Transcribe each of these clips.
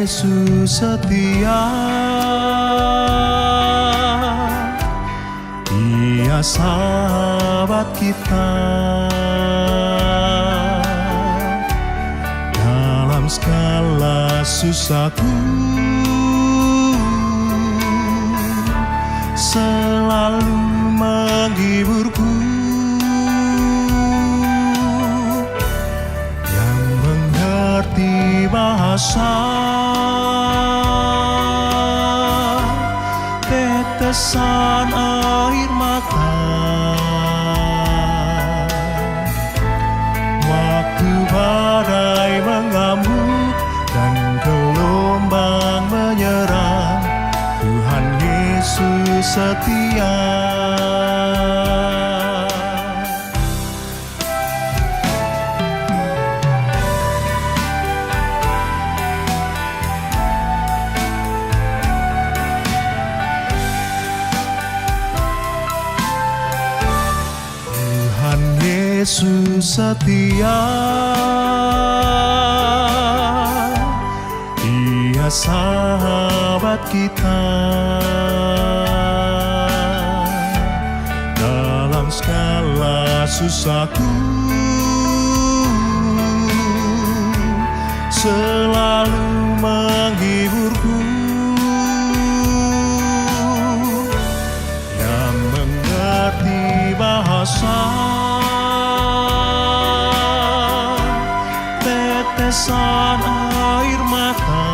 Yesus setia, Dia sahabat kita. Dalam segala susahku selalu menghiburku, yang mengerti bahasa tetesan air mata. Waktu badai mengamuk dan gelombang menyerang, Tuhan Yesus setia. Tuhan Yesus setia, Dia sahabat kita. Dalam segala susahku selalu menghiburku, yang mengerti bahasa tetesan air mata.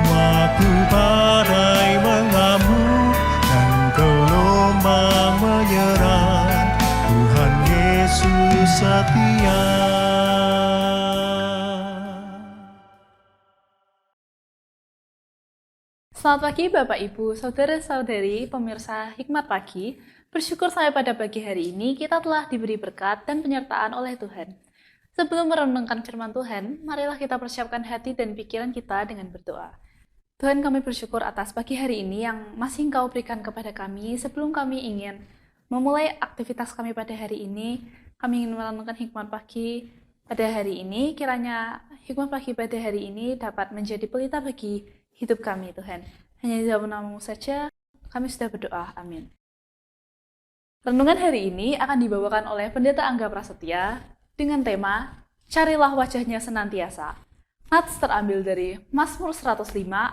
Waktu badai mengamuk dan gelombang menyerang, Tuhan Yesus setia. Selamat pagi Bapak Ibu, Saudara-saudari, pemirsa Hikmat Pagi. Bersyukur saya pada pagi hari ini kita telah diberi berkat dan penyertaan oleh Tuhan. Sebelum merenungkan firman Tuhan, marilah kita persiapkan hati dan pikiran kita dengan berdoa. Tuhan, kami bersyukur atas pagi hari ini yang masih Engkau berikan kepada kami. Sebelum kami ingin memulai aktivitas kami pada hari ini, kami ingin merenungkan Hikmat Pagi pada hari ini. Kiranya Hikmat Pagi pada hari ini dapat menjadi pelita bagi hidup kami, Tuhan. Hanya di dalam nama-Mu saja kami sudah berdoa. Amin. Renungan hari ini akan dibawakan oleh Pendeta Angga Prasetya dengan tema Carilah Wajahnya Senantiasa. Nats terambil dari Mazmur 105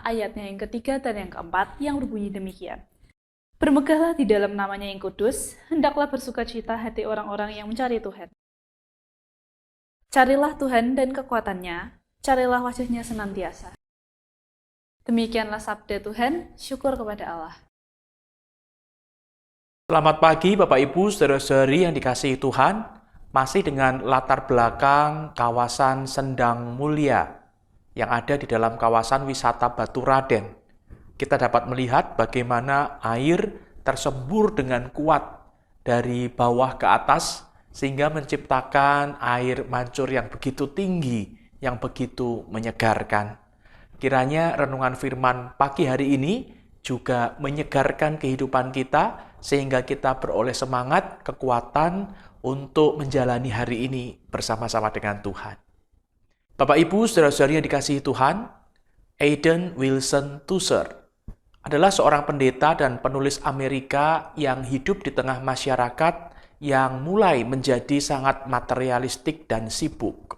ayatnya yang ketiga dan yang keempat yang berbunyi demikian. Bermegahlah di dalam namanya yang kudus, hendaklah bersukacita hati orang-orang yang mencari Tuhan. Carilah Tuhan dan kekuatannya, carilah wajahnya senantiasa. Demikianlah sabda Tuhan, syukur kepada Allah. Selamat pagi Bapak Ibu, saudara-saudari yang dikasihi Tuhan. Masih dengan latar belakang kawasan Sendang Mulia yang ada di dalam kawasan wisata Batu Raden. Kita dapat melihat bagaimana air tersembur dengan kuat dari bawah ke atas sehingga menciptakan air mancur yang begitu tinggi, yang begitu menyegarkan. Kiranya renungan firman pagi hari ini juga menyegarkan kehidupan kita sehingga kita beroleh semangat, kekuatan untuk menjalani hari ini bersama-sama dengan Tuhan. Bapak Ibu, saudara-saudari yang dikasihi Tuhan, Aidan Wilson Tusser adalah seorang pendeta dan penulis Amerika yang hidup di tengah masyarakat yang mulai menjadi sangat materialistik dan sibuk.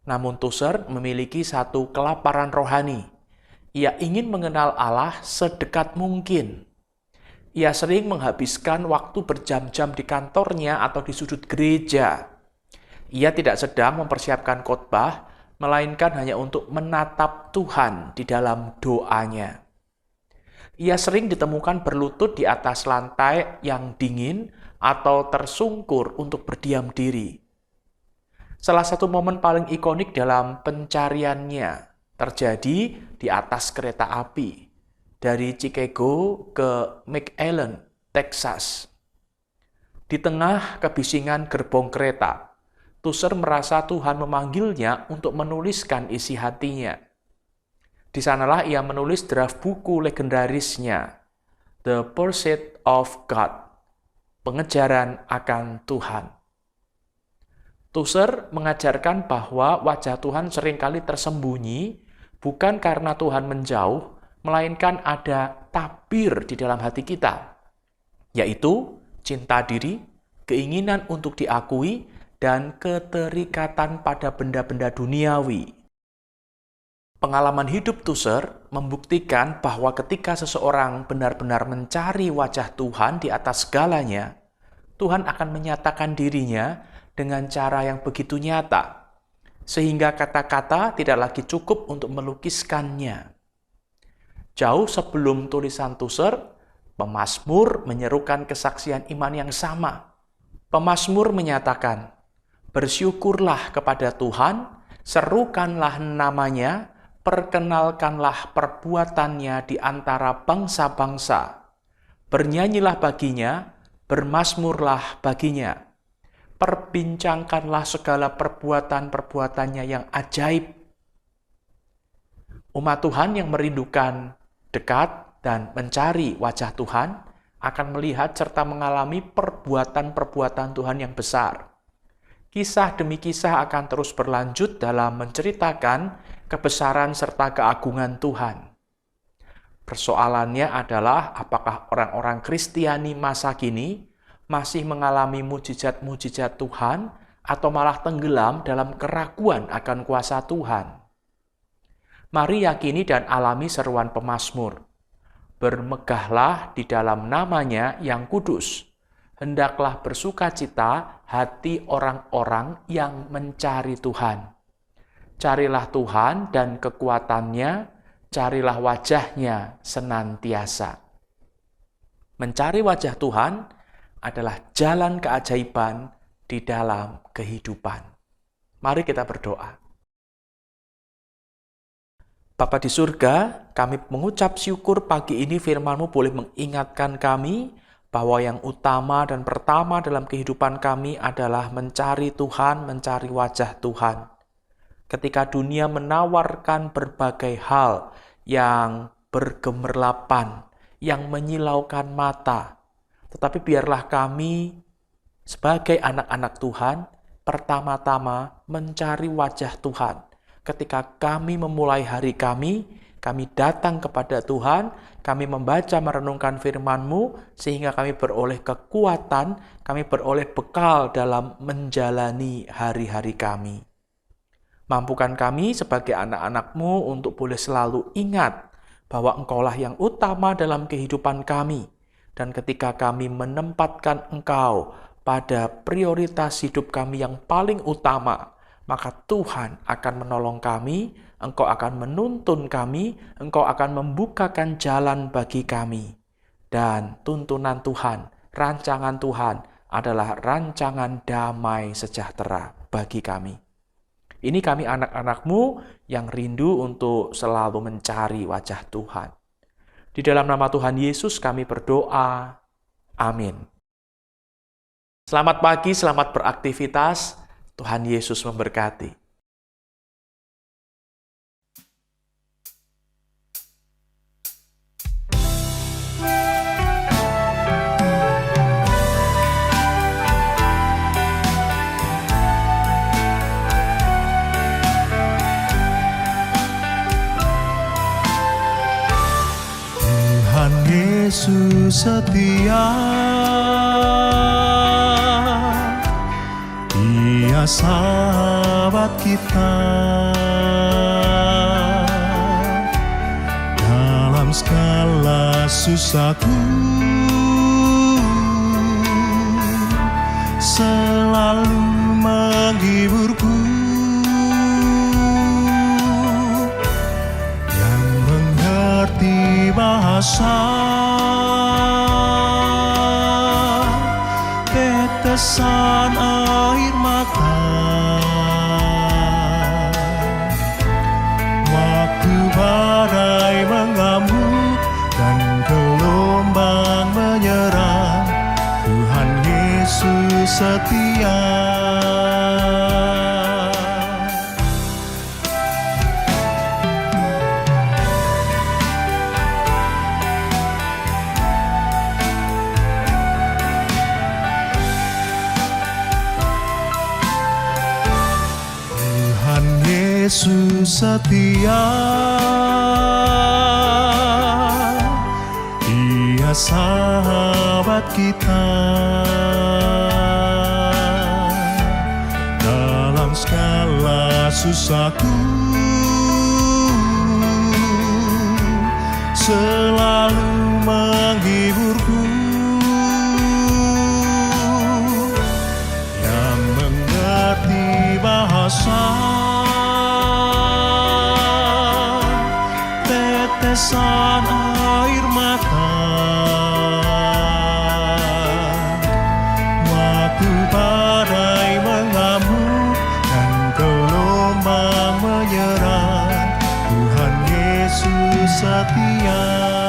Namun Tusser memiliki satu kelaparan rohani. Ia ingin mengenal Allah sedekat mungkin. Ia sering menghabiskan waktu berjam-jam di kantornya atau di sudut gereja. Ia tidak sedang mempersiapkan khotbah, melainkan hanya untuk menatap Tuhan di dalam doanya. Ia sering ditemukan berlutut di atas lantai yang dingin atau tersungkur untuk berdiam diri. Salah satu momen paling ikonik dalam pencariannya terjadi di atas kereta api dari Chicago ke McAllen, Texas. Di tengah kebisingan gerbong kereta, Tusser merasa Tuhan memanggilnya untuk menuliskan isi hatinya. Di sanalah ia menulis draft buku legendarisnya, The Pursuit of God, Pengejaran akan Tuhan. Tusser mengajarkan bahwa wajah Tuhan seringkali tersembunyi bukan karena Tuhan menjauh, melainkan ada tabir di dalam hati kita, yaitu cinta diri, keinginan untuk diakui, dan keterikatan pada benda-benda duniawi. Pengalaman hidup Tusser membuktikan bahwa ketika seseorang benar-benar mencari wajah Tuhan di atas segalanya, Tuhan akan menyatakan dirinya dengan cara yang begitu nyata, sehingga kata-kata tidak lagi cukup untuk melukiskannya. Jauh sebelum tulisan Tusser, pemazmur menyerukan kesaksian iman yang sama. Pemazmur menyatakan, "Bersyukurlah kepada Tuhan, serukanlah namanya, perkenalkanlah perbuatannya di antara bangsa-bangsa. Bernyanyilah baginya, bermazmurlah baginya. Perbincangkanlah segala perbuatan-perbuatannya yang ajaib." Umat Tuhan yang merindukan dekat dan mencari wajah Tuhan akan melihat serta mengalami perbuatan-perbuatan Tuhan yang besar. Kisah demi kisah akan terus berlanjut dalam menceritakan kebesaran serta keagungan Tuhan. Persoalannya adalah apakah orang-orang Kristiani masa kini masih mengalami mujizat-mujizat Tuhan atau malah tenggelam dalam keraguan akan kuasa Tuhan. Mari yakini dan alami seruan pemazmur. Bermegahlah di dalam namanya yang kudus. Hendaklah bersukacita hati orang-orang yang mencari Tuhan. Carilah Tuhan dan kekuatannya, carilah wajahnya senantiasa. Mencari wajah Tuhan adalah jalan keajaiban di dalam kehidupan. Mari kita berdoa. Bapa di surga, kami mengucap syukur pagi ini firman-Mu boleh mengingatkan kami bahwa yang utama dan pertama dalam kehidupan kami adalah mencari Tuhan, mencari wajah Tuhan. Ketika dunia menawarkan berbagai hal yang bergemerlapan, yang menyilaukan mata, tetapi biarlah kami sebagai anak-anak Tuhan pertama-tama mencari wajah Tuhan. Ketika kami memulai hari kami datang kepada Tuhan, kami membaca merenungkan firman-Mu, sehingga kami beroleh kekuatan, kami beroleh bekal dalam menjalani hari-hari kami. Mampukan kami sebagai anak-anak-Mu untuk boleh selalu ingat bahwa Engkaulah yang utama dalam kehidupan kami. Dan ketika kami menempatkan Engkau pada prioritas hidup kami yang paling utama, maka Tuhan akan menolong kami, Engkau akan menuntun kami, Engkau akan membukakan jalan bagi kami. Dan tuntunan Tuhan, rancangan Tuhan adalah rancangan damai sejahtera bagi kami. Ini kami anak-anak-Mu yang rindu untuk selalu mencari wajah Tuhan. Di dalam nama Tuhan Yesus kami berdoa. Amin. Selamat pagi, selamat beraktivitas. Tuhan Yesus memberkati. Tuhan Yesus setia, Dia sahabat kita. Dalam segala susahku selalu menghiburku. Yang mengerti bahasa tetesan air mata, waktu badai mengamuk dan gelombang menyerang, Tuhan Yesus setia. Yesus setia, Dia sahabat kita. Dalam segala susahku selalu menghiburku, yang mengerti bahasa tetesan air mata waktu badai mengamuk dan gelombang menyerang. Tuhan Yesus setia.